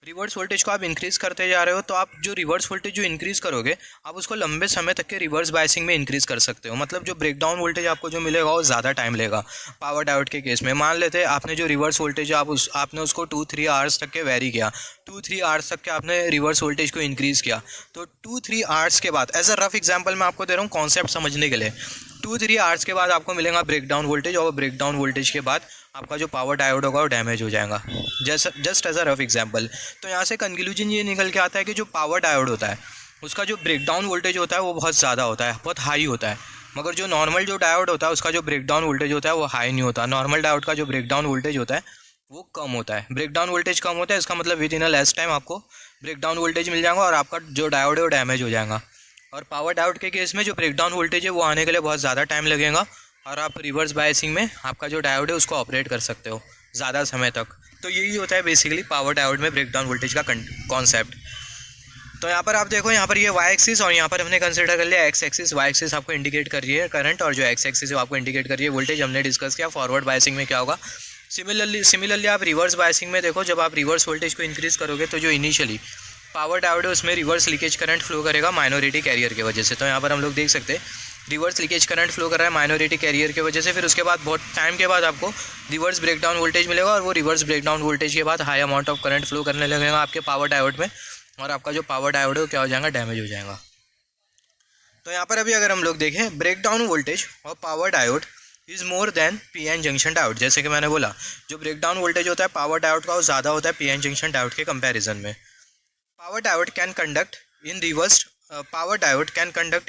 रिवर्स वोल्टेज को आप इंक्रीज़ करते जा रहे हो, तो आप जो रिवर्स वोल्टेज जो इंक्रीज़ करोगे आप उसको लंबे समय तक के रिवर्स बायसिंग में इंक्रीज़ कर सकते हो। मतलब जो ब्रेकडाउन वोल्टेज आपको जो मिलेगा वो ज़्यादा टाइम लेगा। पावर डायोड के केस में मान लेते हैं आपने जो रिवर्स वोल्टेज आपने उसको 2-3 आवर्स तक के वेरी किया, 2-3 आवर्स तक के आपने रिवर्स वोल्टेज को इंक्रीज़ किया, तो 2-3 आवर्स के बाद, एज अ रफ एग्जाम्पल मैं आपको दे रहा हूँ कॉन्सेप्ट समझने के लिए, 2-3 आवर्स के बाद आपको मिलेगा ब्रेकडाउन वोल्टेज, और ब्रेकडाउन वोल्टेज के बाद आपका जो पावर डायोड होगा वो डैमेज हो जाएगा, just as a rough example. तो यहाँ से कंक्लूजन ये निकल के आता है कि जो पावर डायोड होता है उसका जो ब्रेकडाउन वोल्टेज होता है वो बहुत ज़्यादा होता है, बहुत हाई होता है। मगर जो नॉर्मल जो डायोड होता है उसका जो ब्रेकडाउन वोल्टेज होता है वो हाई नहीं होता। नॉर्मल डायोड का जो ब्रेकडाउन वोल्टेज होता है वो कम होता है, ब्रेकडाउन वोल्टेज कम होता है, इसका मतलब with in a less time आपको ब्रेकडाउन वोल्टेज मिल जाएगा और आपका जो डायोड है वो डैमेज हो जाएगा। और पावर डायोड के केस में जो ब्रेकडाउन वोल्टेज है वो आने के लिए बहुत ज़्यादा टाइम लगेगा, और आप रिवर्स बायसिंग में आपका जो डायोड है उसको ऑपरेट कर सकते हो ज़्यादा समय तक। तो यही होता है बेसिकली पावर डायोड में ब्रेकडाउन वोल्टेज का कॉन्सेप्ट। तो यहाँ पर आप देखो, यहाँ पर ये वाई एक्सिस और यहाँ पर हमने कंसिडर कर लिया एक्स एक्सिस। वाई एक्सिस आपको इंडिकेट कर रही है करंट, और जो एक्स एक्सिस है आपको इंडिकेट कर रही है वोल्टेज। हमने डिस्कस किया फॉरवर्ड बायसिंग में क्या होगा। सिमिलरली आप रिवर्स बायसिंग में देखो, जब आप रिवर्स वोल्टेज को इंक्रीज़ करोगे तो जो इनिशियली पावर डायोड है उसमें रिवर्स लीकेज करंट फ्लो करेगा माइनॉरिटी कैरियर की वजह से। तो यहाँ पर हम लोग देख सकते हैं रिवर्स लीकेज करंट फ्लो कर रहा है माइनॉरिटी कैरियर की वजह से। फिर उसके बाद बहुत टाइम के बाद आपको रिवर्स ब्रेकडाउन वोल्टेज मिलेगा, और वो रिवर्स ब्रेकडाउन वोल्टेज के बाद high amount of current flow करने लगेगा आपके पावर डायोड में, और आपका जो पावर डायोड है वो क्या हो जाएगा, डैमेज हो जाएगा। तो यहाँ पर अभी अगर हम लोग देखें ब्रेकडाउन वोल्टेज और power diode is more than PN junction diode. जैसे कि मैंने बोला जो ब्रेकडाउन वोल्टेज होता है पावर डायोड का वो ज़्यादा होता है पीएन जंक्शन डायोड के कंपैरिजन में। Power diode can conduct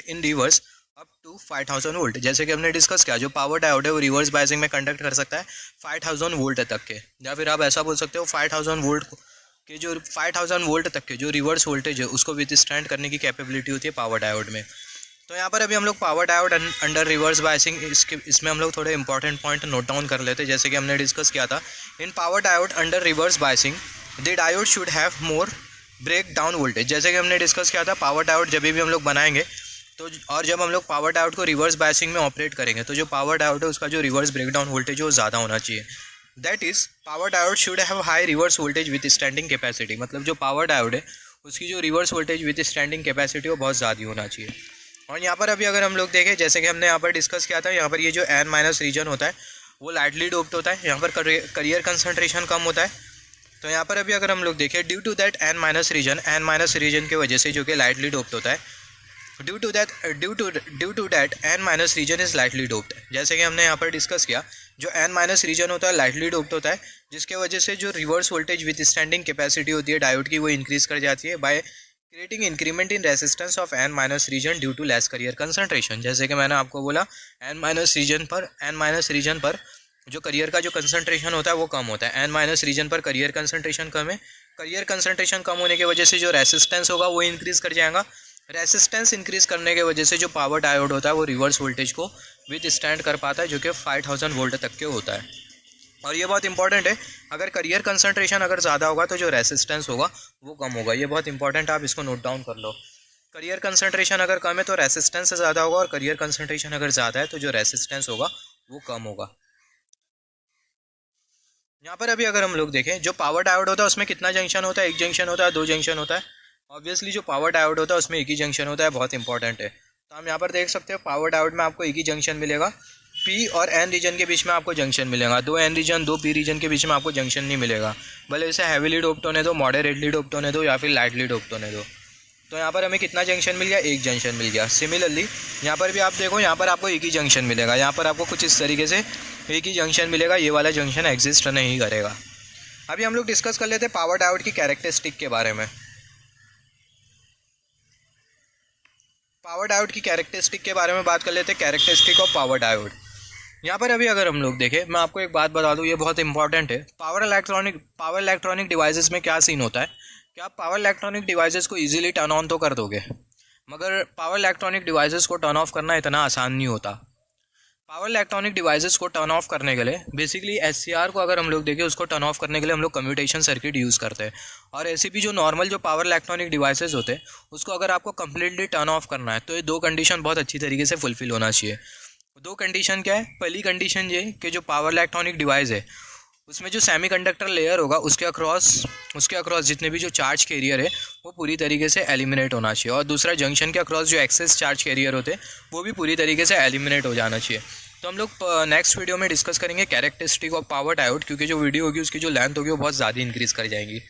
in reverse up to 5000 volt. जैसे कि हमने डिस्कस किया जो पावर डायोड है वो रिवर्स बायसिंग में कंडक्ट कर सकता है 5000 वोल्ट तक के, या फिर आप ऐसा बोल सकते हो 5000 वोल्ट के जो 5000 वोल्ट तक के जो रिवर्स वोल्टेज है उसको विथस्टैंड करने की कैपेबिलिटी होती है पावर डायोड में। तो यहाँ पर अभी हम लोग power diode under reverse biasing इसमें हम लोग थोड़े इंपॉर्टेंट पॉइंट नोट डाउन कर लेते हैं। जैसे कि हमने डिस्कस किया था in power diode under reverse biasing the diode should have more breakdown voltage. जैसे कि हमने डिस्कस किया था पावर डायोड जब भी हम लोग बनाएंगे तो, और जब हम लोग पावर डायोड को रिवर्स बायसिंग में ऑपरेट करेंगे तो जो पावर डायोड है उसका जो रिवर्स ब्रेक डाउन वोल्टेज है वो ज़्यादा होना चाहिए। That is power diode should have high reverse voltage withstanding capacity. मतलब जो पावर डायोड है उसकी जो reverse voltage withstanding capacity वो बहुत ज़्यादा होना चाहिए। और यहाँ पर अभी अगर हम लोग देखें जैसे कि हमने यहाँ पर डिस्कस किया था, यहाँ पर ये जो एन माइनस रीजन होता है वो लाइटली डोप्ड होता है, यहाँ पर करियर कंसंट्रेशन कम होता है। तो यहाँ पर अभी अगर हम लोग देखें due to that N minus region की वजह से जो कि लाइटली डोप्ड होता है, due to that N minus region is lightly doped. जैसे कि हमने यहाँ पर डिस्कस किया जो एन माइनस रीजन होता है लाइटली डोप्ड होता है, जिसके वजह से जो reverse voltage withstanding capacity होती है डायोड की वो इंक्रीज़ कर जाती है by creating increment in resistance of N minus region due to less carrier concentration. जैसे कि मैंने आपको बोला एन माइनस रीजन पर जो करियर का जो कंसंट्रेशन होता है वो कम होता है। एन माइनस रीजन पर करियर कंसंट्रेशन कम है, करियर कंसंट्रेशन कम होने की वजह से जो रेसिस्टेंस होगा वो इंक्रीज़ कर जाएगा। रेसिस्टेंस इंक्रीज़ करने की वजह से जो पावर डायोड होता है वो रिवर्स वोल्टेज को विथ स्टैंड कर पाता है जो कि 5000 वोल्ट तक के होता है। और ये बहुत इंपॉर्टेंट है, अगर करियर कंसंट्रेशन अगर ज़्यादा होगा तो जो रेसिस्टेंस होगा वो कम होगा। ये बहुत इंपॉर्टेंट है, आप इसको नोट डाउन कर लो। करियर कंसंट्रेशन अगर कम है तो रेसिस्टेंस ज़्यादा होगा, और करियर कंसंट्रेशन अगर ज़्यादा है तो जो रेसिस्टेंस होगा वो कम होगा। यहाँ पर अभी अगर हम लोग देखें जो पावर डायोड होता है उसमें कितना जंक्शन होता है, एक जंक्शन होता है, दो जंक्शन होता है। ऑब्वियसली जो पावर डायोड होता है उसमें एक ही जंक्शन होता है, बहुत इंपॉर्टेंट है। तो हम यहाँ पर देख सकते हैं पावर डायोड में आपको एक ही जंक्शन मिलेगा, पी और एन रीजन के बीच में आपको जंक्शन मिलेगा। दो एन रीजन, दो पी रीजन के बीच में आपको जंक्शन नहीं मिलेगा, भले इसे हैवीली डोप्ड होने दो, मॉडरेटली डोप्ड होने दो या फिर लाइटली डोप्ड होने दो। तो यहाँ पर हमें कितना जंक्शन मिल गया? एक जंक्शन मिल गया। सिमिलरली यहाँ पर भी आप देखो, यहाँ पर आपको एक ही जंक्शन मिलेगा। यहाँ पर आपको कुछ इस तरीके से एक ही जंक्शन मिलेगा, ये वाला जंक्शन एग्जिस्ट नहीं करेगा। अभी हम लोग डिस्कस कर लेते हैं पावर डायोड की कैरेक्टरिस्टिक के बारे में। पावर डायोड की कैरेक्टरिस्टिक के बारे में बात कर लेते हैं, कैरेक्टरिस्टिक ऑफ पावर डायोड। यहाँ पर अभी अगर हम लोग देखें, मैं आपको एक बात बता दूँ, ये बहुत इंपॉर्टेंट है। पावर इलेक्ट्रॉनिक डिवाइसेस में क्या सीन होता है कि आप पावर इलेक्ट्रॉनिक डिवाइसेस को इजीली टर्न ऑन तो कर दोगे, मगर पावर इलेक्ट्रॉनिक डिवाइसेस को टर्न ऑफ करना इतना आसान नहीं होता। पावर इलेक्ट्रॉनिक डिवाइसेस को टर्न ऑफ करने के लिए बेसिकली एससीआर को अगर हम लोग देखें, उसको टर्न ऑफ करने के लिए हम लोग कम्यूटेशन सर्किट यूज़ करते हैं। और ऐसे भी जो नॉर्मल जो पावर इलेक्ट्रॉनिक डिवाइसेस होते हैं, उसको अगर आपको कम्प्लीटली टर्न ऑफ करना है तो ये दो कंडीशन बहुत अच्छी तरीके से फुलफिल होना चाहिए। दो कंडीशन क्या है? पहली कंडीशन ये कि जो पावर इलेक्ट्रॉनिक डिवाइस है उसमें जो सेमीकंडक्टर लेयर होगा उसके अक्रॉस जितने भी जो चार्ज कैरियर है वो पूरी तरीके से एलिमिनेट होना चाहिए। और दूसरा, जंक्शन के अक्रॉस जो एक्सेस चार्ज कैरियर होते हैं वो भी पूरी तरीके से एलिमिनेट हो जाना चाहिए। तो हम लोग नेक्स्ट वीडियो में डिस्कस करेंगे कैरेक्टरिस्टिक ऑफ पावर डायोड, क्योंकि जो वीडियो होगी उसकी जो लेंथ होगी वो बहुत ज़्यादा इंक्रीज़ कर जाएंगी।